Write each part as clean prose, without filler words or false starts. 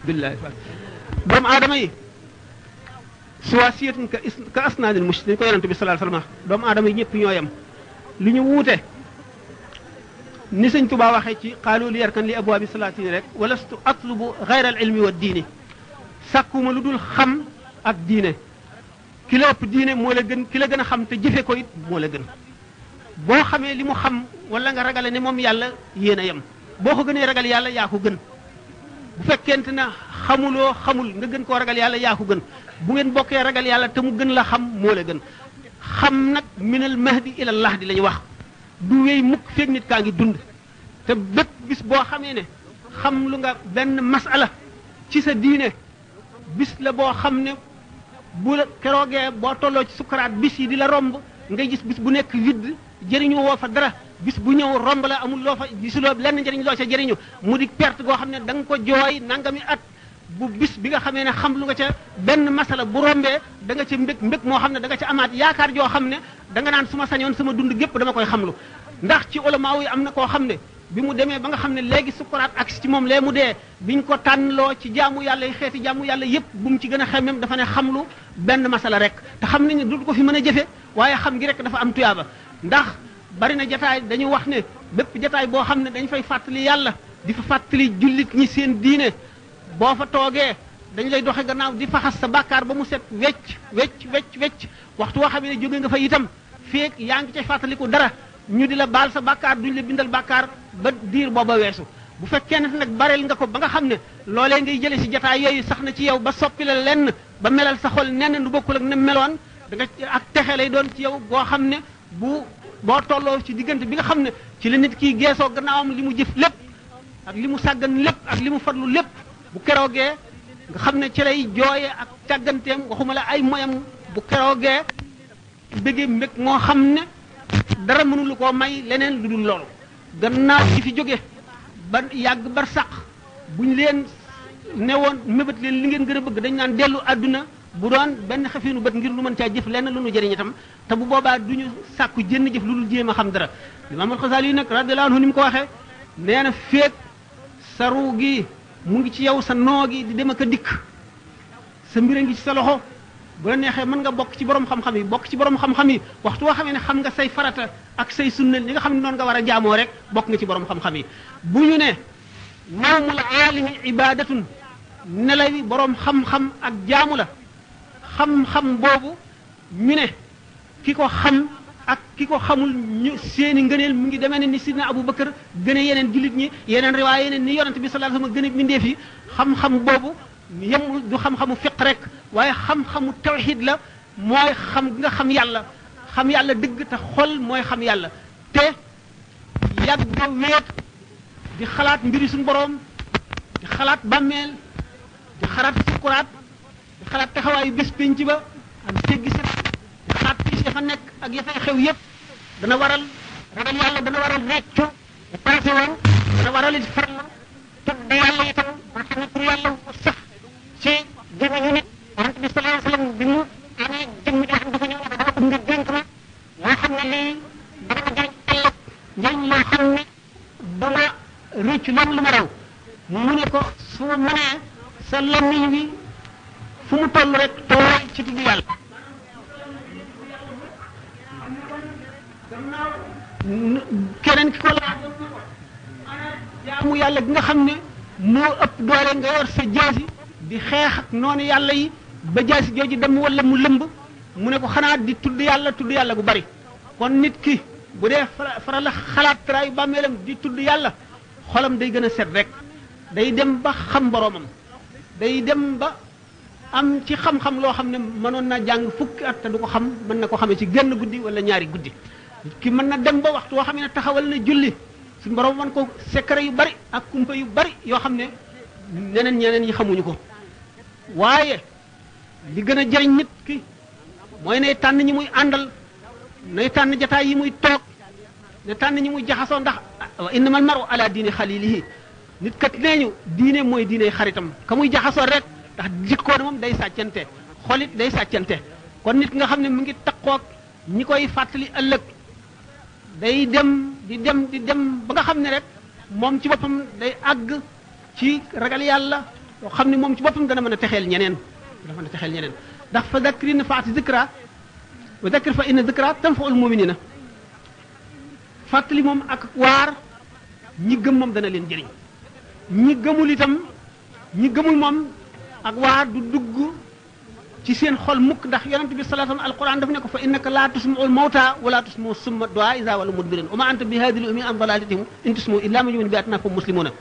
billahi doomu aadama yi suwaasiyatun ka asnaanil mushrikiin ko yonent bi sallallahu alayhi wasallam doomu aadama yi ñëpp ñoo yem li ñu wuute ni sëñ Tuubaa waxee ci qaalu li yarkan li abwaabi salaatin rek walastu atlubu gayra al ilmi wa diini sàkkuma lu dul xam ak diine ki la ëpp diine moo la gën ki la gën a xam te jëfe ko it moo la gën boo xamee li mu xam wala nga ragale ne moom yàlla yéen a yem boo ko gënee ragal yàlla yaa ko gën bu fekkente ne xamul nga gën koo ragal yàlla yaa ko gën bu ngeen bokkee ragal yàlla te mu gën la xam moo la gën xam nag minal mahdi ila lahdi la ñu wax du wéy mukk feeg nit kaa ngi dund te bépp bis boo xamee ne xam lu nga benn masala ci sa diine bis la boo xam ne bu la keroogee boo tolloo ci sukkaraat bis yi di la romb ngay gis bis bu nekk vide jëriñu woo fa dara bis bu ñëw romb la amul loo fa gisuloo lenn njëriñ loo ca jëriñu mu di perte goo xam ne da nga ko jooy nangami at bu bis bi nga xamee ne xam lu nga ca benn masala bu rombee da nga ca mbég moo xam ne da nga ca amaat yaakaar joo xam ne da nga naan su ma sañoon sama dund gépp dama koy xamlu ndax ci ulamaaw yi am na koo xam ne bi mu demee ba nga xam ne léegi sukkuraat ak ci moom lee mu dee biñ ko tànnloo ci jaamu yàlla yi xeeti jaamu yàlla yépp bu mu ci gën a xemmem dafa ne xamlu benn masala rek te xam nañ ne du ko fi mën a jëfe waaye xam gi rek dafa am tuyaaba ndax bari na jataay dañu wax ne bépp jataay boo xam ne dañ fay fàttali yàlla di fa fàttali jullit ñi seen diine boo fa toogee dañ lay doxe gannaaw di faxas sa bàkkaar ba mu set wecc waxtu woo xam ne jóge nga fa itam feek yaa ngi ca fàttaliku dara ñu di la baal sa bàkkaar duñ la bindal bàkkaar ba diir booba weesu bu fekkee ne nag bareel nga ko ba nga xam ne loolee ngay jële si jataay yooyu sax na ci yow ba soppi la lenn ba melal sa xol nenn du bokkul ak ne meloon da nga ak texe lay doon ci yow boo xam ne boo tolloo ci diggante bi nga xam ne ci la nit kii geesoo gannaawam li mu jëf lépp ak li mu sàggan lépp ak li mu farlu lépp bu keroogee nga xam ne ci lay jooye ak càgganteem waxuma la ay moyam bu keroogee bëggee mbég moo xam ne dara mënulu koo may leneen lu dul loolu gannaaw ci fi jóge ba yàgg bar sàq buñ leen newoon mébét leen li ngeen gën a bëgg dañ naan dellu àdduna bu doon benn xefinu bët ngir lu mën caa jëf lenn lu nu jëriñ itam te bu boobaa du ñu sàkku jënn jëf lu dul jéem a xam dara Imaam al-Xasaali nag radiyallahu anhu ni mu ko waxee nee na féeg sa ruu gi mu ngi ci yow sa noo gi di dem ak a dikk sa mbir a ngi ci sa loxo bu la neexee mën nga bokk ci borom xam-xam yi bokk ci borom xam-xam yi waxtu woo xamee ne xam nga say farata ak say sunna li nga xam ne noonu nga war a jaamoo rek bokk nga ci borom xam-xam yi bu ñu ne nawmul aalimi ibadatun nelawi borom xam-xam ak jaamu la xam-xam boobu ñu ne ki ko xam ak ki ko xamul ñu seeni ngëneel mu ngi demee ne ni sidna Abu Bakar gën a yeneen jullit ñi yeneen riwaay yeneen ni yonent bi sallallahu alayhi wasallam gën a bindeef yi xam-xam boobu yemul du xam-xamu fiq rek waaye xam-xamu tawxid la mooy xam nga xam yàlla dëgg te xol mooy xam yàlla te yàgg ba weet di xalaat mbiri suñu boroom di xalaat bàmmeel di xalaat sukuraat di xalaat taxawaayu bés penc ba ak teggi set di xalaat piis ya fa nekk ak ya fay xew yépp dana waral ragal yàlla dana waral reccu bu passé woon dana waral it farlu tudd yàlla itam ba xam ne pour yàlla sax ci jëme ñu nit yonent bi sallallahu alayhi wasallam bi mu amee jëmm joo xam dafa ñëw ne dama bëgg nga dénk ma loo xam ne lii dama ma jëriñ ëllëg njëriñ loo xam ne dama rëccu lan lu ma raw mu ne ko su ma mënee sa lamiñ wi fu mu toll rek tooy ci tudd yàlla keneen ki ko laaj jaamu yàlla gi nga xam ne moo ëpp doole nga yor sa jaasi di xeex ak noonu yàlla yi ba jaasi jooju dem wala mu lëmb mu ne ko xanaa di tudd yàlla gu bari kon nit ki bu dee fara la xalaat traayu bàmmeelam di tudd yàlla xolam day gën a set rek day dem ba xam boroomam day dem ba am ci xam-xam loo xam ne mënoon na jàng fukki at te du ko xam mën na ko xamee ci genn guddi wala ñaari guddi ki mën na dem ba waxtu woo xam ne taxawal na julli suñu borom man ko secret yu bari ak kumpa yu bari yoo xam ne ñeneen ñi xamuñu ko waaye li gën a jëriñ nit ki mooy nay tànn ñi muy àndal nay tànn jataay yi muy toog ne tànn ñi muy jaxasoo ndax wa innamal maru ala diini xalilihi nit kat nee ñu diine mooy diine xaritam ka muy jaxasoo rek ndax jikkoon moom day sàccante xolit day sàccante kon nit nga xam ne mu ngi taqoog ñi koy fàttali ëllëg day dem di dem ba nga xam ne rek moom ci boppam day àgg ci ragal yàlla boo xam ne moom ci boppam dana mën a texeel ñeneen dana mën a texeel ñeneen ndax fa dakri nafaati zikra wa dakir fa inna zikra tanfaul muminina fàttali moom ak waar ñi gëm moom dana leen jëriñ ñi gëmul itam ñi gëmul moom ak waar du dugg ci seen xol mukk ndax yonent bi sallallahu alayhi wasallam alquran daf ne ko fa innaka la tusmi'ul mawta wala tusmi'u summa du'a iza walu mudbirin wa ma anta bi hadhihi al-ummi an dalalatihim in tusmi'u illa man yu'minu bi ayatina fa muslimuna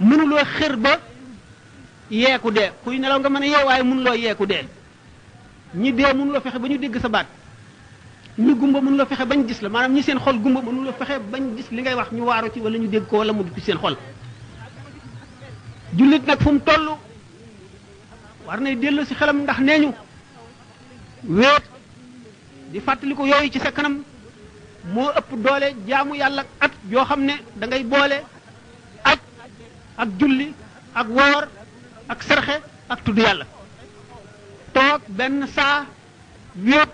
mënuloo xër ba yeeku dee kuy nelaw nga mën a yee waaye mënuloo yeeku dee ñi dee mënuloo fexe ba ñu dégg sa baat ñi gumba mënuloo fexe bañ gis la maanaam ñi seen xol gumba mënuloo fexe bañ gis li ngay wax ñu waaru ci wala ñu dégg ko wala mu ci seen xol jullit nag fu mu toll war nay dellu si xelam ndax nee ñu wéet di fàttali ko yooyu ci sa kanam moo ëpp doole jaamu yàlla at yoo xam ne da ngay boole ak julli ak woor ak sarxe ak tudd yàlla toog benn saa wéet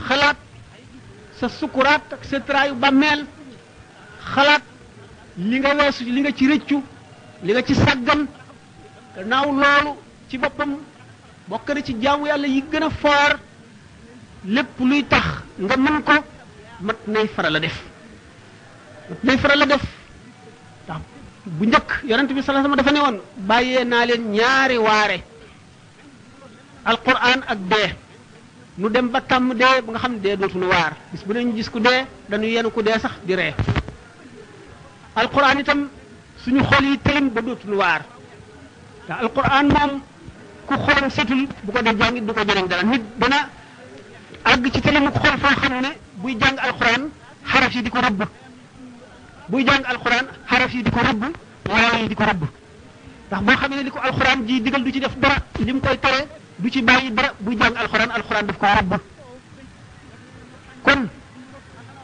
xalaat sa sukuraat ak sa traayu bàmmeel xalaat li nga weesu li nga ci rëccu li nga ci sàggan gannaaw loolu ci boppam bokk na ci jaamu yàlla yi gën a foor lépp luy tax nga mën ko mat nay faral a def mat nay faral a def ndax bu njëkk yonent bi sallallahu alayhi wasallam dafa ne woon bàyyee naa leen ñaari waare alquran ak dee nu dem ba tàmm dee ba nga xam ne dee dootuñu waar bis bu ne ñu gis ku dee dañu yenu ku dee sax di ree alquran itam suñu xol yi tëlim ba dootuñu waar te alquran moom ku xolam setul bu ko def jàngit du ko jëriñ dara nit dana àgg ci tëlimu xol foo xam ne buy jàng alquran xaraf yi di ko rëbb buy jàng alquran xaraf yi di ko rëbb waaw yi di ko rëbb ndax boo xam ne li ko alquran ji digal du ci def dara li mu koy tere du ci bàyyi dara buy jàng alquran alquran daf ko rëbb kon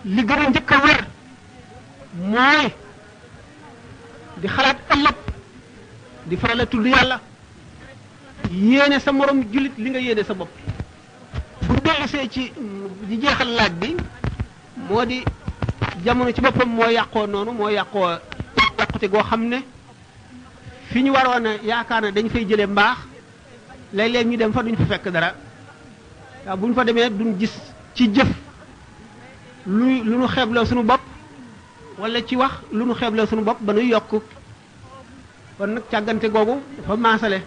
li gën a njëkk a wér mooy di xalaat ëllëg di faral a tudd yàlla yéene sa morom jullit li nga yéene sa bopp bu dellusee ci di jeexal laaj bi moo di jamono ci boppam moo yàqoo noonu moo yàqute goo xam ne fi ñu waroon a yaakaar ne dañ fay jëlee mbaax léeg-léeg ñu dem fa duñ fa fekk dara waaw bu ñu fa demee duñ gis ci jëf lu nu xeebloo suñu bopp wala ci wax lu nu xeebloo suñu bopp ba nuy yokk kon nag càggante googu dafa maasale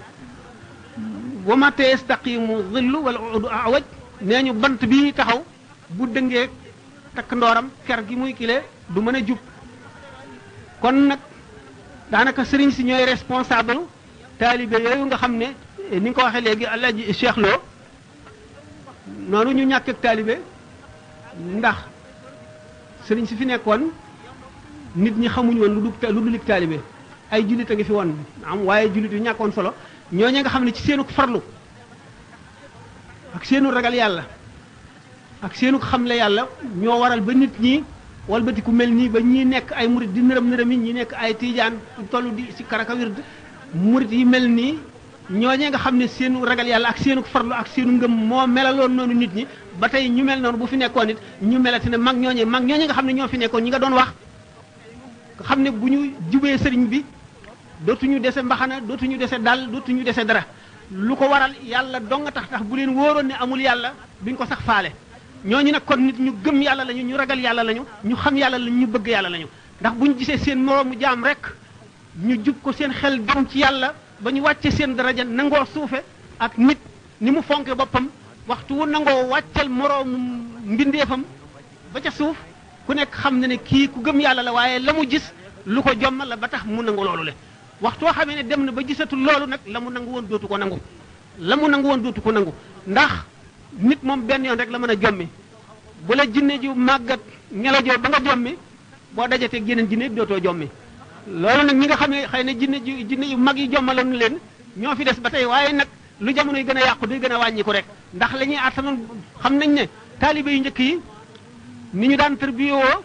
wa ma yastaqimu dhillu wal udu awaj nee ñu bant bi taxaw bu dëngee takk ndooram ker gi muy kile du mën a jub kon nag daanaka sëriñ si ñooy responsable taalibe yooyu nga xam ne ni nga ko waxee léegi Alaaji Cheikh Lo noonu ñu ñàkk ak taalibe ndax sëriñ si fi nekkoon nit ñi xamuñu woon lu dul taalibe ay jullit a ngi fi woon am waaye jullit yu ñàkkoon solo ñooñu nga xam ne ci seenu farlu ak seenu ragal yàlla ak seenu xamle yàlla ñoo waral ba nit ñi walbati ku mel nii ba ñii nekk ay murit di nërëm yi ñi nekk ay tiijaan tollu di si karaka wird murit yi mel nii ñooñee nga xam ne seenu ragal yàlla ak seenu farlu ak seenu ngëm moo melaloon noonu nit ñi ba tey ñu mel noonu bu fi nekkoon nit ñu melati ne mag ñooñee nga xam ne ñoo fi nekkoon ñi nga doon wax nga xam ne bu ñu jubee sëriñ bi dootuñu dese mbaxana dootuñu dese dal dootuñu dese dara lu ko waral yàlla dong nga tax bu leen wóoroon ne amul yàlla duñ ko sax faale ñooñu nag kon nit ñu gëm yàlla lañu ñu ragal yàlla lañu ñu xam yàlla lañu ñu bëgg yàlla lañu ndax buñ gisee seen moroomu jaam rek ñu jub ko seen xel dem ci yàlla ba ñu wàcce seen daraja nangoo suufe ak nit ni mu fonke boppam waxtu wu nangoo wàccal moroomu mbindeefam ba ca suuf ku nekk xam na ne kii ku gëm yàlla la waaye la mu gis lu ko jommal la ba tax mu nangu loolu le waxtoo xamee ne dem na ba gisatul loolu nag la mu nangu woon dootu ko nangu la mu nangu woon dootu ko nangu ndax nit moom benn yoon rek la mën a jommi bu la jinne ju màggat ngelajoo ba nga jommi boo dajateeg yeneen jinne dootoo jommi loolu nag ñi nga xam ne xëy na jinne yu mag yi jommaloon leen ñoo fi des ba tey waaye nag lu jamono yi gën a yàqu day gën a wàññi ko rek ndax la ñuy attanoon xam nañ ne taalibe yu njëkk yi ni ñu daan tërbiyoo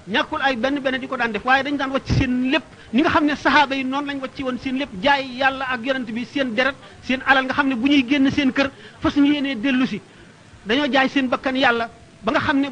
ñàkkul ay benn di ko daan def waaye dañu daan wacc seen lépp ni nga xam ne saxaaba yi noonu lañ wacci woon seen lépp jaay yàlla ak yonent bi seen deret seen alal nga xam ne bu ñuy génn seen kër fas ñu yéenee dellu si dañoo jaay seen bakkan yàlla ba nga xam ne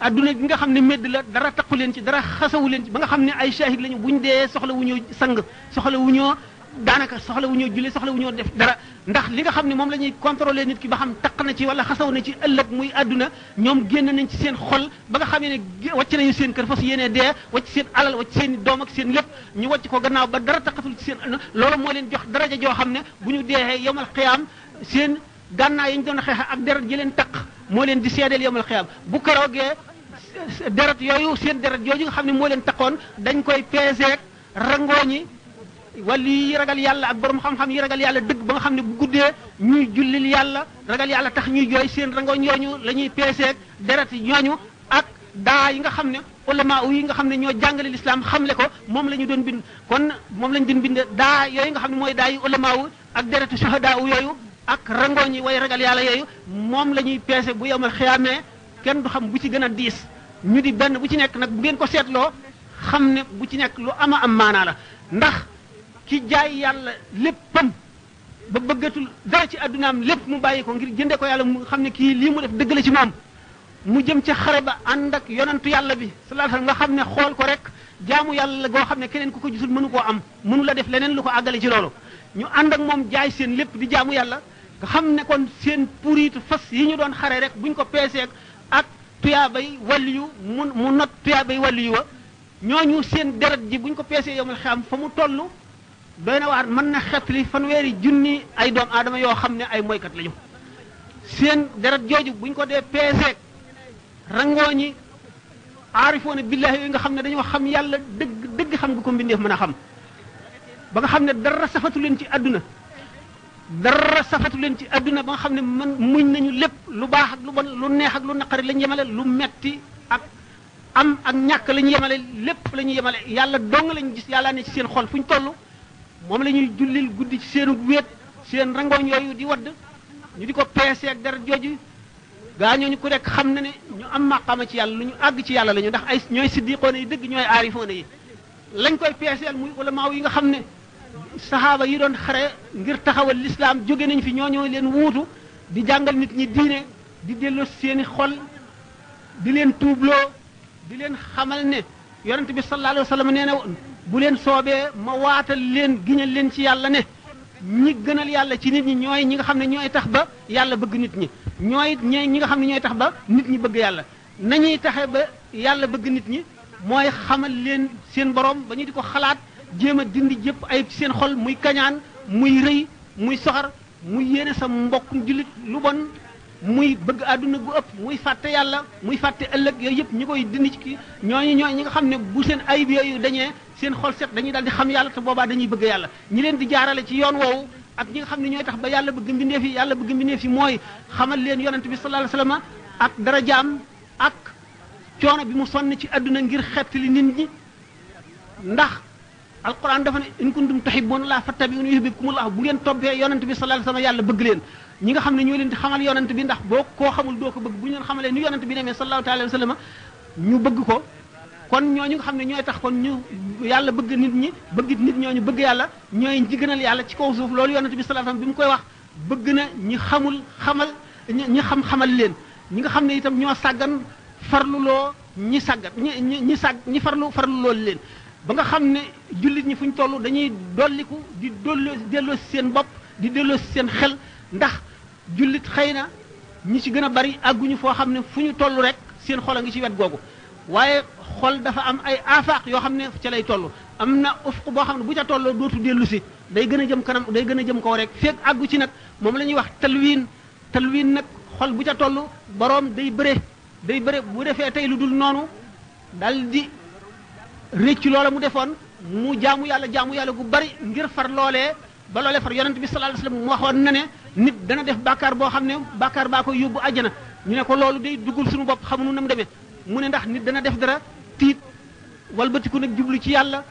adduna bi nga xam ne medd la dara taqu leen ci dara xasawu leen ci ba nga xam ne ay shahid lañu bu ñu dee soxla wu ñoo sang soxla wu ñoo daanaka soxla wu ñoo julli soxla wu ñoo def dara ndax li nga xam ne moom la ñuy contrôler nit ki ba xam taq na ci wala xasaw na ci ëllëg muy àdduna ñoom génn nañ ci seen xol ba nga xamee ne wàcc nañu seen kër fas yéenee dee wàcc seen alal wàcc seen i doom ak seen lépp ñu wàcc ko gannaaw ba dara taqatul ci seen loolu moo leen jox daraja joo xam ne bu ñu deexee yawmal qiyaam seen gànnaay yi ñu doon xeex ak deret ji leen taq moo leen di seedeel yawmal qiyaam bu keroogee deret yooyu seen deret yooyu nga xam ne moo leen taqoon dañ koy peeseek rangooñi wala yi ragal yàlla ak borom xam-xam yi ragal yàlla dëgg ba nga xam ne bu guddee ñuy jullil yàlla ragal yàlla tax ñuy jooy seen rangooñ yooñu la ñuy peeseek deret ñooñu ak daa yi nga xam ne ulama yi nga xam ne ñoo jàngale lislaam xamle ko moom la ñu doon bind kon moom la ñu doon bind daa yooyu nga xam ne mooy daa yi ulama ak deretu shahada yooyu ak rangooñ yi way ragal yàlla yooyu moom la ñuy peese bu yowmal xiyaamee kenn du xam bu ci gën a diis ñu di benn bu ci nekk nag bu ngeen ko seetloo xam ne bu ci nekk lu ama am maanaa la ndax ki jaay yàlla léppam ba bëggatul dara ci addunaam lépp mu bàyyi ko ngir jënde ko yàlla mu xam ne kii lii mu def dëgg la ci moom mu jëm ca xare ba ànd ak yonantu yàlla bi sallallahu alayhi wasallam nga xam ne xool ko rek jaamu yàlla goo xam ne keneen ku ko gisul mënu koo am mënu la def leneen lu ko àggale ci loolu ñu ànd ak moom jaay seen lépp di jaamu yàlla nga xam ne kon seen puritu fas yi ñu doon xare rek buñ ko peeseeg ak tuyaabay wàlliyu mu not tuyaabay wàlliyu wa ñooñu seen deret ji buñ ko peesee yowmal xiyaam fa mu toll doy na waar mën na xetli fanweeri junni ay doom aadama yoo xam ne ay moykat lañu seen deret jooju buñ ko dee peeseeg rangooñi aarifoona billahi yooyu nga xam ne dañoo xam yàlla dëgg dëgg xam nga ko mbindeef mën a xam ba nga xam ne dara safatu leen ci àdduna dara safatu leen ci àdduna ba nga xam ne man muñ nañu lépp lu baax ak lu bon lu neex ak lu naqari la ñu yemale lu metti ak am ak ñàkk la ñu yemale lépp la ñu yemale yàlla dong lañu gis yàlla ne ci seen xol fu ñu toll moom la ñuy jullil guddi ci seenu wéet seen rangooñ yooyu di wadd ñu di ko peese ak dara jooju gaa ñooñu ku nekk xam na ne ñu am maqaama ci yàlla lu ñu àgg ci yàlla la ñu ndax ay ñooy siddiqoona yi dëgg ñooy aarifoona yi lañ koy peeseel muy ulamaaw yi nga xam ne saxaaba yi doon xare ngir taxawal lislaam jóge nañ fi ñooñoo leen wuutu di jàngal nit ñi diine di delloo seeni xol di leen tuubloo di leen xamal ne yonent bi sallallahu alayhi wa sallam nee na bu leen soobee ma waatal leen giñal leen ci yàlla ne ñi gënal yàlla ci nit ñi ñooy ñi nga xam ne ñooy tax ba yàlla bëgg nit ñi ñooy ñi nga xam ne ñooy tax ba nit ñi bëgg yàlla nañuy taxe ba yàlla bëgg nit ñi mooy xamal leen seen borom ba ñu di ko xalaat jéem a dindi jëpp ayib ci seen xol muy kañaan muy rëy muy soxar muy yéene sa mbokk jullit lu bon muy bëgg àdduna gu ëpp muy fàtte yàlla muy fàtte ëllëg yooyu yëpp ñi koy dindi ci kii ñooy ñi nga xam ne bu seen ayib yooyu dañee seen xol set dañuy daal di xam yàlla te boobaa dañuy bëgg yàlla ñi leen di jaarale ci yoon woowu ak ñi nga xam ne ñooy tax ba yàlla bëgg mbindeef yi yàlla bëgg mbindeef yi mooy xamal leen yonent bi sallallahu alayhi wasallam ak darajaam ak coono bi mu sonn ci àdduna ngir xettali nit ñi ndax alquran dafa ne in kuntum tuhibbuna Allah fattabi'uni yuhibbukumullah bu ngeen toppee yonent bi sallallahu alayhi wasallam yàlla bëgg leen ñi nga xam ne ñoo leen di xamal yonent bi ndax boo koo xamul doo ko bëgg bu ñu leen xamalee ni yonent bi demee sallallahu alayhi wasallam ñu bëgg ko kon ñooñu nga xam ne ñooy tax kon ñu yàlla bëgg nit ñi bëgg nit ñooñu bëgg yàlla ñooy ñi gënal yàlla ci kaw suuf loolu yonent bi sallallahu alayhi wasallam bi mu koy wax bëgg na ñi xamul xamal ñi xam xamal leen ñi nga xam ne itam ñoo sàggan farluloo ñi sàggat ñi farlu loolu leen ba nga xam ne jullit ñi fu ñu toll dañuy dolliku di delloo si seen bopp di delloo si seen xel ndax jullit xëy na ñi ci gën a bari àgguñu foo xam ne fu ñu toll rek seen xol a ngi ci wet googu waaye xol dafa am ay afaq yoo xam ne ca lay toll am na ufq boo xam ne bu ca tolloo dootu dellu si day gën a jëm kanam day gën a jëm kaw rek feeg àggu ci nag moom la ñuy wax talwiin nag xol bu ca toll boroom day bëre bu defee tey lu dul noonu dal di réccu loola mu defoon mu jaamu yàlla gu bari ngir far loolee ba loolee far yonent bi sallallahu alayhi wasallam mu waxoon na ne nit dana def bàkkaar boo xam ne bàkkaar baa koy yóbbu àjjana ñu ne ko loolu day duggul suñu bopp xamuñu na mu demee mu ne ndax nit dana def dara tiit walbatiku nag jublu ci yàlla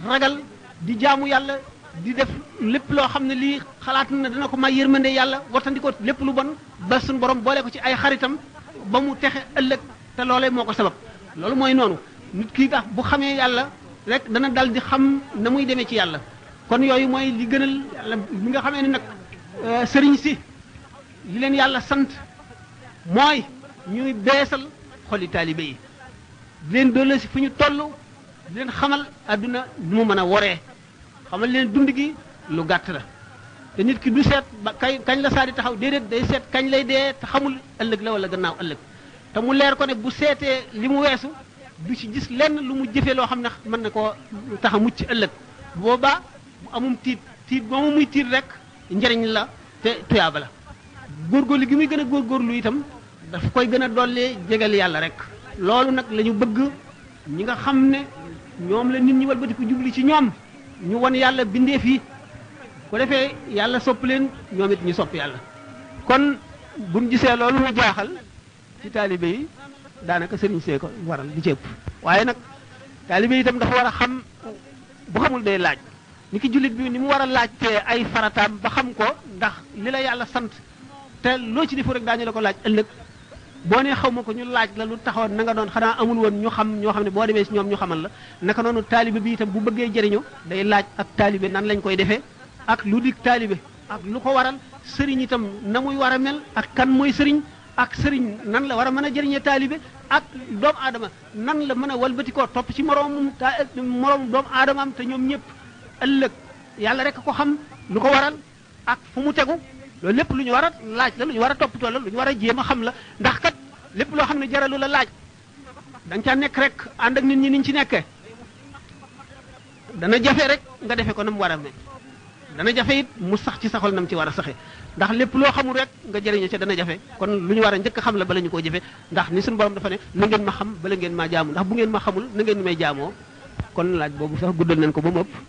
ragal di jaamu yàlla di def lépp loo xam ne lii xalaat na dana ko may yërmande yàlla wartandikoo lépp lu bon ba suñu borom boole ko ci ay xaritam ba mu texe ëllëg te loolee moo ko sabab loolu mooy noonu nit kii tax bu xamee yàlla rek dana dal di xam na muy demee ci yàlla kon yooyu mooy li gënal yàlla li nga xamee ne nag sëriñ si li leen yàlla sant mooy ñuy beesal xoli taalibe yi di leen doole si fu ñu toll di leen xamal adduna nu mu mën a woree xamal leen dund gi lu gàtt la te nit ki du seet ba kañ la saa di taxaw déedéet day seet kañ lay dee te xamul ëllëg la wala gannaaw ëllëg te mu leer ko ne bu seetee li mu weesu du ci gis lenn lu mu jëfee loo xam ne mën na koo tax a mucc ëllëg boobaa bu amum tiit moomu muy tiit rek njëriñ la te tuyaaba la góorgóorlu gi muy gën a góorgóorlu itam dafa koy gën a dollee jegal yàlla rek loolu nag la ñu bëgg ñi nga xam ne ñoom la nit ñi walbatiku jubli ci ñoom ñu won yàlla bindee fii ko defee yàlla sopp leen ñoom it ñu sopp yàlla kon buñ gisee loolu mu jaaxal ci taalibe yi daanaka sëriñ see ko waral di ci ëpp waaye nag taalibe yi itam dafa war a xam bu xamul day laaj ni ki jullit bi ni mu war a laajtee ay farataam ba xam ko ndax li la yàlla sant te loo ci defu rek daañu la ko laaj ëllëg boo nee xaw ma ko ñu laaj la lu taxawoon na nga doon xanaa amul woon ñu xam ñoo xam ne boo demee si ñoom ñu xamal la naka noonu taalibe bi itam bu bëggee jëriñu day laaj ak taalibe nan lañ koy defee ak lu dig taalibe ak lu ko waral sëriñ itam na muy war a mel ak kan mooy sëriñ ak sëriñ nan la war a mën a jëriñee taalibe ak doomu aadama nan la mën a walbatikoo topp ci moroomum doomu aadamaam te ñoom ñëpp ëllëg yàlla rek ko xam lu ko waral ak fu mu tegu loolu lépp lu ñu war a laaj la lu ñu war a toppatoo la lu ñu war a jéem a xam la ndax kat lépp loo xam ne jaralu la laaj da nga caa nekk rek ànd ak nit ñi niñ ci nekkee dana jafe rek nga defe ko na mu war a mel dana jafe it mu sax ci saxol nam ci war a saxe ndax lépp loo xamul rek nga jëriñu ca dana jafe kon lu ñu war a njëkk a xam la bala ñu koo jëfe ndax ni suñu borom dafa ne na ngeen ma xam bala ngeen maa jaamu ndax bu ngeen ma xamul na ngeen may jaamoo kon laaj boobu sax guddal nañ ko ba mu ëpp